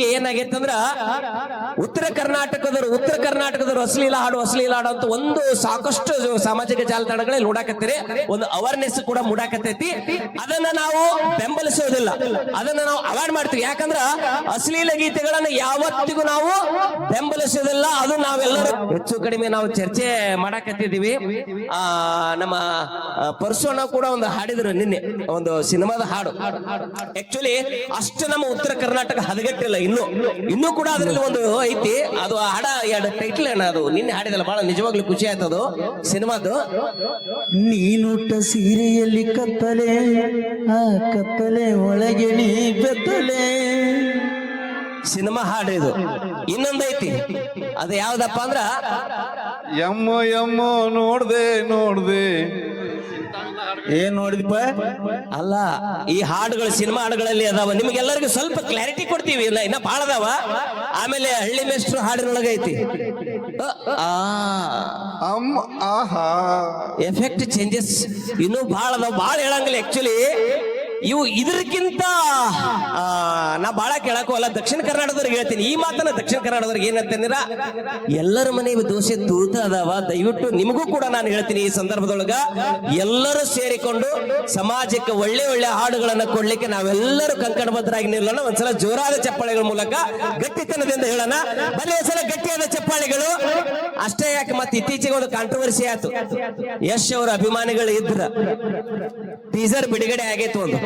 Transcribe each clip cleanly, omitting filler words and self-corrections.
ಇತ್ತೀಚೆಗೆ ಏನಾಗೈತೆ ಅಂದ್ರ ಉತ್ತರ ಕರ್ನಾಟಕದವರು ಅಶ್ಲೀಲ ಹಾಡು ಅಂತ ಒಂದು ಸಾಕಷ್ಟು ಸಾಮಾಜಿಕ ಜಾಲತಾಣಗಳಲ್ಲಿ ನೋಡಾಕತ್ತೀರಿ. ಒಂದು ಅವೇರ್ನೆಸ್ ಕೂಡ ಮೂಡಾಕತ್ತೈತಿ. ಅದನ್ನ ನಾವು ಬೆಂಬಲಿಸೋದಿಲ್ಲ, ಅದನ್ನ ನಾವು ಅವಾಯ್ಡ್ ಮಾಡ್ತೀವಿ. ಯಾಕಂದ್ರ ಅಶ್ಲೀಲ ಗೀತೆಗಳನ್ನ ಯಾವತ್ತಿಗೂ ನಾವು ಬೆಂಬಲಿಸೋದಿಲ್ಲ. ಅದು ನಾವೆಲ್ಲರೂ ಹೆಚ್ಚು ಕಡಿಮೆ ನಾವು ಚರ್ಚೆ ಮಾಡಾಕತ್ತಿದೀವಿ. ನಮ್ಮ ಪರಶುಣ್ಣ ಕೂಡ ಒಂದು ಹಾಡಿದ್ರು ನಿನ್ನೆ, ಒಂದು ಸಿನಿಮಾದ ಹಾಡು. ಆಕ್ಚುಲಿ ಅಷ್ಟು ನಮ್ಮ ಉತ್ತರ ಕರ್ನಾಟಕ ಹದಗೆಟ್ಟಿಲ್ಲ. ಇನ್ನೂ ಕೂಡ ಅದ್ರಲ್ಲಿ ಒಂದು ಐತಿ. ಅದು ಹಾಡ ಎರಡು ಟೈಟ್ಲ್ ಏನ, ಅದು ನಿನ್ನೆ ಹಾಡಿದಲ್ಲ, ಬಹಳ ನಿಜವಾಗ್ಲೂ ಖುಷಿ ಆಯ್ತದು ಸಿನಿಮಾದು. ನೀನುಟ್ಟ ಸೀರೆಯಲ್ಲಿ ಕತ್ತಲೆ, ಆ ಕತ್ತಲೆ ಒಳಗೆ ನೀ ಬೆತ್ತಲೆ. ಸಿನಿಮಾ ಹಾಡು ಇದು. ಇನ್ನೊಂದೈತಿ, ಅದು ಯಾವ್ದಪ್ಪ ಅಂದ್ರ ಎಮ್ಮೋ ಎಮ್ಮೋ ನೋಡ್ದೆ ಏನ್ ನೋಡಿದಪ್ಪ? ಅಲ್ಲ, ಈ ಹಾಡುಗಳು ಸಿನಿಮಾ ಹಾಡುಗಳಲ್ಲಿ ಅದಾವ. ನಿಮ್ಗೆಲ್ಲರಿಗೂ ಸ್ವಲ್ಪ ಕ್ಲಾರಿಟಿ ಕೊಡ್ತೀವಿ, ಇನ್ನ ಬಾಳ ಅದಾವ. ಆಮೇಲೆ ಹಳ್ಳಿ ಮೇಷ್ಟ್ರು ಹಾಡಿನೊಳಗೈತಿ ಆಹಾ ಎಫೆಕ್ಟ್ ಚೇಂಜಸ್ ಇನ್ನೂ ಬಹಳ ಅದಾವ, ಬಹಳ ಹೇಳಂಗಿಲ್ಲ. ಆಕ್ಚುಲಿ ಇವು ಇದಕ್ಕಿಂತ ನಾ ಬಾಳ ಕೇಳಕೋಲ್ಲ. ದಕ್ಷಿಣ ಕರ್ನಾಟಕದವ್ರಿಗೆ ಹೇಳ್ತೀನಿ ಈ ಮಾತನ್ನ. ದಕ್ಷಿಣ ಕರ್ನಾಟಕದವ್ರಿಗೆ ಏನಂತಂದಿರ, ಎಲ್ಲರ ಮನೆ ದೋಸೆ ತೂತ ಅದಾವ. ದಯವಿಟ್ಟು ನಿಮಗೂ ಕೂಡ ನಾನು ಹೇಳ್ತೀನಿ ಈ ಸಂದರ್ಭದೊಳಗ, ಎಲ್ಲರೂ ಸೇರಿಕೊಂಡು ಸಮಾಜಕ್ಕೆ ಒಳ್ಳೆ ಒಳ್ಳೆ ಹಾಡುಗಳನ್ನ ಕೊಡ್ಲಿಕ್ಕೆ ನಾವೆಲ್ಲರೂ ಕಂಕಣಬದ್ಧರಾಗಿ ನಿಲ್ಲೋಣ. ಒಂದ್ಸಲ ಜೋರಾದ ಚಪ್ಪಾಳೆಗಳ ಮೂಲಕ ಗಟ್ಟಿತನದಿಂದ ಹೇಳೋಣ. ಬನ್ನಿ ಒಂದ್ಸಲ ಗಟ್ಟಿಯಾದ ಚಪ್ಪಾಳೆಗಳು. ಅಷ್ಟೇ ಯಾಕೆ, ಮತ್ತೆ ಇತ್ತೀಚೆಗೆ ಒಂದು ಕಾಂಟ್ರವರ್ಸಿ ಆಯ್ತು. ಯಶ್ ಅವರ ಅಭಿಮಾನಿಗಳು ಇದ್ರ ಟೀಸರ್ ಬಿಡುಗಡೆ ಆಗೈತು ಒಂದು.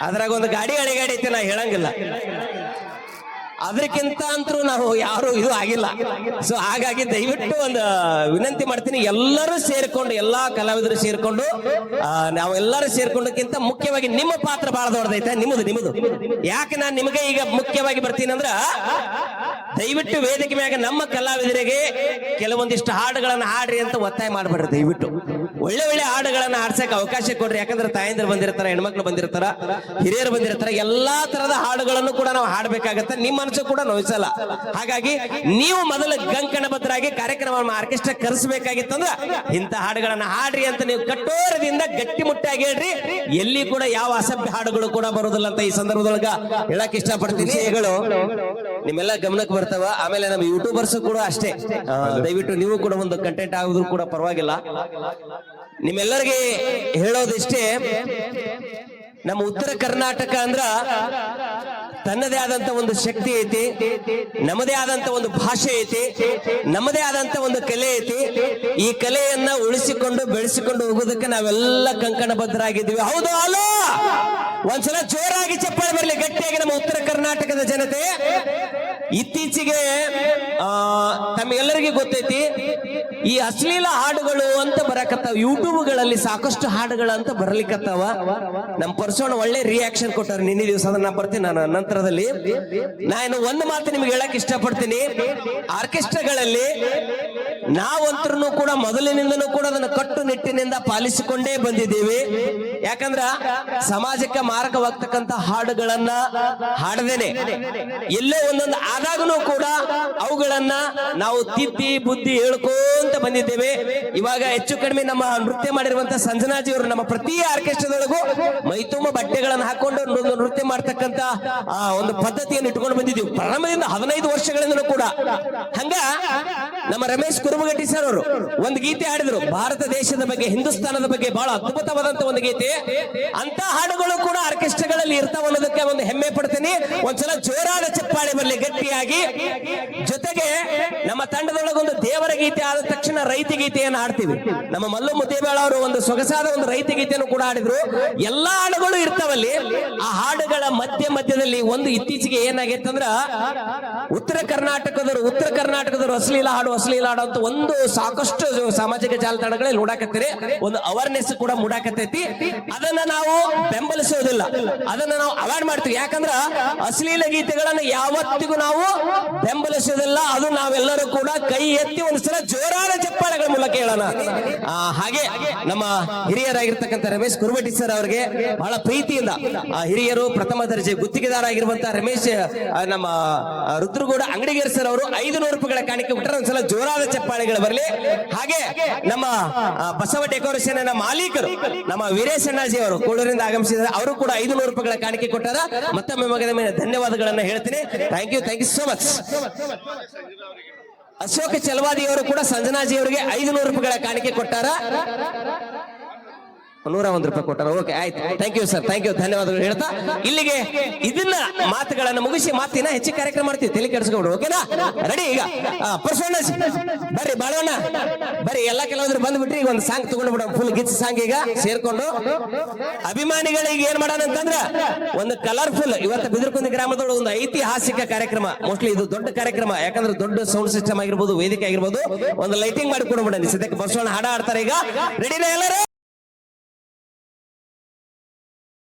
ಅದ್ರಾಗ ಒಂದು ಗಾಡಿ ಐತೆ, ನಾ ಹೇಳಂಗಿಲ್ಲ. ಅದಕ್ಕಿಂತ ಅಂತರೂ ನಾವು ಯಾರು ಇದು ಆಗಿಲ್ಲ. ಸೊ ಹಾಗಾಗಿ ದಯವಿಟ್ಟು ಒಂದು ವಿನಂತಿ ಮಾಡ್ತೀನಿ, ಎಲ್ಲರೂ ಸೇರ್ಕೊಂಡು, ಎಲ್ಲಾ ಕಲಾವಿದರು ಸೇರ್ಕೊಂಡು, ನಾವೆಲ್ಲರೂ ಸೇರ್ಕೊಂಡಕ್ಕಿಂತ ಮುಖ್ಯವಾಗಿ ನಿಮ್ಮ ಪಾತ್ರ ಬಹಳ ದೊಡ್ಡದೈತೆ. ನಿಮ್ಮದು ಯಾಕೆ ನಾನು ನಿಮಗೆ ಈಗ ಮುಖ್ಯವಾಗಿ ಬರ್ತೀನಿ ಅಂದ್ರ, ದಯವಿಟ್ಟು ವೇದಿಕೆ ಮ್ಯಾಗ ನಮ್ಮ ಕಲಾವಿದರಿಗೆ ಕೆಲವೊಂದಿಷ್ಟು ಹಾಡುಗಳನ್ನ ಹಾಡ್ರಿ ಅಂತ ಒತ್ತಾಯ ಮಾಡ್ಬೇಡ್ರಿ. ದಯವಿಟ್ಟು ಒಳ್ಳೆ ಒಳ್ಳೆ ಹಾಡುಗಳನ್ನ ಹಾಡ್ಸಕ್ಕೆ ಅವಕಾಶ ಕೊಡ್ರಿ. ಯಾಕಂದ್ರೆ ತಾಯಂದಿರು ಬಂದಿರ್ತಾರ, ಹೆಣ್ಮಕ್ಳು ಬಂದಿರ್ತಾರ, ಹಿರಿಯರು ಬಂದಿರ್ತಾರ. ಎಲ್ಲಾ ತರದ ಹಾಡುಗಳನ್ನು ಕೂಡ ನಾವು ಹಾಡ್ಬೇಕಾಗತ್ತೆ. ನಿಮ್ಮ ಮನಸ್ಸು ಕೂಡ ನೋಯಿಸಲ್ಲ. ಹಾಗಾಗಿ ನೀವು ಮೊದಲು ಕಂಕಣಬದ್ಧರಾಗಿ ಕಾರ್ಯಕ್ರಮ ಆರ್ಕೆಸ್ಟ್ರಾ ಕರೆಸಬೇಕಾಗಿತ್ತಂದ್ರ ಇಂಥ ಹಾಡುಗಳನ್ನ ಹಾಡ್ರಿ ಅಂತ ನೀವು ಕಠೋರದಿಂದ ಗಟ್ಟಿಮುಟ್ಟಾಗಿ ಹೇಳ್ರಿ. ಎಲ್ಲಿ ಕೂಡ ಯಾವ ಅಸಭ್ಯ ಹಾಡುಗಳು ಕೂಡ ಬರೋದಿಲ್ಲ ಅಂತ ಈ ಸಂದರ್ಭದೊಳಗ ಹೇಳಕ್ ಇಷ್ಟಪಡ್ತೀನಿ. ನಿಮ್ಮೆಲ್ಲ ಗಮನಕ್ಕೆ ಬರ್ತಾವ. ಆಮೇಲೆ ನಮ್ಮ ಯೂಟ್ಯೂಬರ್ಸ್ ಕೂಡ ಅಷ್ಟೇ, ದಯವಿಟ್ಟು ನೀವು ಕೂಡ ಒಂದು ಕಂಟೆಂಟ್ ಆಗೋದ್ರು ಕೂಡ ಪರವಾಗಿಲ್ಲ. ನಿಮ್ಮೆಲ್ಲರಿಗೆ ಹೇಳೋದಿಷ್ಟೇ, ನಮ್ಮ ಉತ್ತರ ಕರ್ನಾಟಕ ಅಂದ್ರ ತನ್ನದೇ ಆದಂತ ಒಂದು ಶಕ್ತಿ ಐತಿ, ನಮ್ಮದೇ ಆದಂತ ಒಂದು ಭಾಷೆ ಐತಿ, ನಮ್ಮದೇ ಆದಂತ ಒಂದು ಕಲೆ ಐತಿ. ಈ ಕಲೆಯನ್ನ ಉಳಿಸಿಕೊಂಡು ಬೆಳೆಸಿಕೊಂಡು ಹೋಗೋದಕ್ಕೆ ನಾವೆಲ್ಲ ಕಂಕಣಬದ್ಧರಾಗಿದ್ದೀವಿ. ಹೌದು ಅಲೋ? ಒಂದ್ಸಲ ಜೋರಾಗಿ ಚಪ್ಪಾಳೆ ಬರಲಿ ಗಟ್ಟಿಯಾಗಿ ನಮ್ಮ ಉತ್ತರ ಕರ್ನಾಟಕದ ಜನತೆ. ಇತ್ತೀಚೆಗೆ ತಮ್ಮೆಲ್ಲರಿಗೂ ಗೊತ್ತೈತಿ, ಈ ಅಶ್ಲೀಲ ಹಾಡುಗಳು ಅಂತ ಬರಕತ್ತಾವ. ಯೂಟ್ಯೂಬ್ಗಳಲ್ಲಿ ಸಾಕಷ್ಟು ಹಾಡುಗಳು ಅಂತ ಬರ್ಲಿಕ್ಕತ್ತಾವ. ನಮ್ಮ ಪರ್ಸೋಣ ಒಳ್ಳೆ ರಿಯಾಕ್ಷನ್ ಕೊಟ್ಟಾರ ನಿನ್ನೆ ದಿವಸ. ಅದನ್ನ ಬರ್ತೀನಿ ನಾನು ನಂತರದಲ್ಲಿ. ನಾನು ಒಂದು ಮಾತು ನಿಮ್ಗೆ ಹೇಳಕ್ ಇಷ್ಟಪಡ್ತೀನಿ, ಆರ್ಕೆಸ್ಟ್ರಾಗಳಲ್ಲಿ ನಾವಂತರೂ ಕೂಡ ಮೊದಲಿನಿಂದನೂ ಕೂಡ ಅದನ್ನು ಕಟ್ಟುನಿಟ್ಟಿನಿಂದ ಪಾಲಿಸಿಕೊಂಡೇ ಬಂದಿದ್ದೀವಿ. ಯಾಕಂದ್ರ ಸಮಾಜಕ್ಕೆ ಮಾರಕವಾಗ್ತಕ್ಕಂತ ಹಾಡುಗಳನ್ನ ಹಾಡದೇನೆ ಎಲ್ಲೋ ಒಂದೊಂದು ಆದಾಗನೂ ಕೂಡ ಅವುಗಳನ್ನ ನಾವು ತಿದ್ದಿ ಬುದ್ಧಿ ಹೇಳ್ಕೊಂತ ಬಂದಿದ್ದೇವೆ. ಇವಾಗ ಹೆಚ್ಚು ಕಡಿಮೆ ನಮ್ಮ ನೃತ್ಯ ಮಾಡಿರುವಂತ ಸಂಜನಾಜಿ ಅವರು ನಮ್ಮ ಪ್ರತಿ ಆರ್ಕೆಸ್ಟ್ರಾದೊಳಗೂ ಮೈತುಂಬ ಬಟ್ಟೆಗಳನ್ನು ಹಾಕೊಂಡು ನೃತ್ಯ ಮಾಡ್ತಕ್ಕಂತ ಒಂದು ಪದ್ಧತಿಯನ್ನು ಇಟ್ಕೊಂಡು ಬಂದಿದ್ದೀವಿ ಪ್ರಾರಂಭದಿಂದ 15 ವರ್ಷಗಳಿಂದಲೂ ಕೂಡ. ಹಂಗ ನಮ್ಮ ರಮೇಶ್ ಕುರುಬಗಟ್ಟಿ ಸರ್ ಅವರು ಒಂದು ಗೀತೆ ಹಾಡಿದ್ರು, ಭಾರತ ದೇಶದ ಬಗ್ಗೆ, ಹಿಂದೂಸ್ತಾನದ ಬಗ್ಗೆ, ಬಹಳ ಅದ್ಭುತವಾದಂತ ಒಂದು ಗೀತೆ. ಅಂತ ಹಾಡುಗಳು ಕೂಡ ಆರ್ಕೆಸ್ಟ್ರಾಗಳಲ್ಲಿ ಇರ್ತಾವ ಅನ್ನೋದಕ್ಕೆ ಒಂದು ಹೆಮ್ಮೆ ಪಡ್ತೀನಿ. ಒಂದ್ಸಲ ಜೋರಾದ ಚಪ್ಪಾಳೆ ಬರಲಿ ಗಟ್ಟಿಯಾಗಿ. ಜೊತೆಗೆ ನಮ್ಮ ತಂಡದೊಳಗೊಂದು ದೇವರ ಗೀತೆ ಆದ ತಕ್ಷಣ ರೈತ ಗೀತೆಯನ್ನು ಹಾಡ್ತೀವಿ. ನಮ್ಮ ಮಲ್ಲು ಮುದ್ದೇಬೇಳ ಅವರು ಒಂದು ಸೊಗಸಾದ ಒಂದು ರೈತ ಗೀತೆಯನ್ನು ಕೂಡ ಹಾಡಿದ್ರು. ಎಲ್ಲಾ ಹಾಡುಗಳು ಇರ್ತಾವಲ್ಲಿ. ಆ ಹಾಡುಗಳ ಮಧ್ಯದಲ್ಲಿ ಒಂದು ಇತ್ತೀಚೆಗೆ ಏನಾಗೈತೆ ಅಂದ್ರ, ಉತ್ತರ ಕರ್ನಾಟಕದವರು ಅಶ್ಲೀಲ ಹಾಡು ಅಂತ ಒಂದು ಸಾಕಷ್ಟು ಸಾಮಾಜಿಕ ಜಾಲತಾಣಗಳಲ್ಲಿ ನೋಡಾಕತ್ತೀರಿ. ಒಂದು ಅವೇರ್ನೆಸ್ ಕೂಡ ಮೂಡಾಕತ್ತೈತಿ. ಅದನ್ನ ನಾವು ಬೆಂಬಲಿಸೋದಿಲ್ಲ, ಅದನ್ನ ನಾವು ಅವಾಯ್ಡ್ ಮಾಡ್ತೀವಿ. ಯಾಕಂದ್ರ ಅಶ್ಲೀಲ ಗೀತೆಗಳನ್ನ ಯಾವತ್ತಿಗೂ ನಾವು ಬೆಂಬಲಿಸೋದಿಲ್ಲ. ಅದು ನಾವೆಲ್ಲರೂ ಕೂಡ ಕೈ ಎತ್ತಿ ಒಂದ್ಸಲ ಜೋರಾದ ಚಪ್ಪಾಳೆಗಳ ಮೂಲಕ ಹೇಳೋಣ. ಹಾಗೆ ನಮ್ಮ ಹಿರಿಯರಾಗಿರ್ತಕ್ಕಂಥ ರಮೇಶ್ ಕುರುಬಟ್ಟಿ ಸರ್ ಅವರಿಗೆ ಬಹಳ ಪ್ರೀತಿಯಿಂದ ಹಿರಿಯರು, ಪ್ರಥಮ ದರ್ಜೆ ಗುತ್ತಿಗೆದಾರ ಆಗಿರುವಂತಹ ರಮೇಶ್ ನಮ್ಮ ರುದ್ರಗೌಡ ಅಂಗಡಿಗೇರ್ ಸರ್ ಅವರು 500 ರೂಪಾಯಿಗಳ ಕಾಣಿಕೆ ಕೊಟ್ಟರೆ ಒಂದ್ಸಲ ಜೋರಾದ ಚಪ್ಪಾಳೆ ಚಪ್ಪಾಳೆಗಳು ಬರಲಿ. ಹಾಗೆ ನಮ್ಮ ಬಸವ ಡೆಕೋರೇಷನ್ ಮಾಲೀಕರು ನಮ್ಮ ವೀರೇಶ್ ಅಣ್ಣಾಜಿ ಅವರು ಕೋಳೂರಿಂದ ಆಗಮಿಸಿದ್ದಾರೆ. ಅವರು ಕೂಡ 500 ರೂಪಾಯಿಗಳ ಕಾಣಿಕೆ ಕೊಟ್ಟಾರ. ಮತ್ತೊಮ್ಮೆ ಮಗದ ಮೇಲೆ ಧನ್ಯವಾದಗಳನ್ನ ಹೇಳ್ತೀನಿ. Thank you so much. Ashok Chalavadi ಅವರು ಕೂಡ ಸಂಜನಾಜಿ ಅವರಿಗೆ 500 ರೂಪಾಯಿಗಳ ಕಾಣಿಕೆ ಕೊಟ್ಟಾರ. 101 ರೂಪಾಯಿ ಕೊಟ್ಟಾರ. ಓಕೆ, ಆಯ್ತು. Thank you sir, thank you, ಧನ್ಯವಾದಗಳು ಹೇಳ್ತಾ ಇಲ್ಲಿಗೆ ಇದನ್ನ ಮಾತುಗಳನ್ನ ಮುಗಿಸಿ ಮಾತಿನ ಹೆಚ್ಚು ಕಾರ್ಯಕ್ರಮ ಮಾಡ್ತೀವಿ. ತಲೆ ಕೆಡಿಸ್ಕೊಂಡು ಓಕೆನಾ? ರೆಡಿ? ಈಗ ಪರ್ಸೋನಸ್ ಬರ್ರಿ, ಬಾಳವಣ್ಣ ಬರ್ರಿ, ಎಲ್ಲ ಕೆಲವೊಂದ್ರು ಬಂದ್ಬಿಟ್ರಿ. ಈಗ ಒಂದು ಸಾಂಗ್ ತಗೊಂಡು ಬಿಡೋಣ, ಫುಲ್ ಗಿಚ್ ಸಾಂಗ್ ಈಗ ಸೇರ್ಕೊಂಡು. ಅಭಿಮಾನಿಗಳಿಗೆ ಏನ್ ಮಾಡೋಣ ಅಂತಂದ್ರ ಒಂದು ಕಲರ್ಫುಲ್, ಇವತ್ತು ಬಿದಿರಕುಂದಿ ಗ್ರಾಮದೊಳಗೆ ಒಂದು ಐತಿಹಾಸಿಕ ಕಾರ್ಯಕ್ರಮ. ಮೋಸ್ಟ್ಲಿ ಇದು ದೊಡ್ಡ ಕಾರ್ಯಕ್ರಮ, ಯಾಕಂದ್ರೆ ದೊಡ್ಡ ಸೌಂಡ್ ಸಿಸ್ಟಮ್ ಆಗಿರ್ಬೋದು, ವೇದಿಕೆ ಆಗಿರ್ಬೋದು, ಒಂದು ಲೈಟಿಂಗ್ ಮಾಡಿ ಕೊಡ್ಬಿಡ. ಸದ್ಯಕ್ಕೆ ಬಸವಣ್ಣ ಹಾಡ ಆಡ್ತಾರೆ. ಈಗ ರೆಡಿನಾ ಎಲ್ಲರೂ?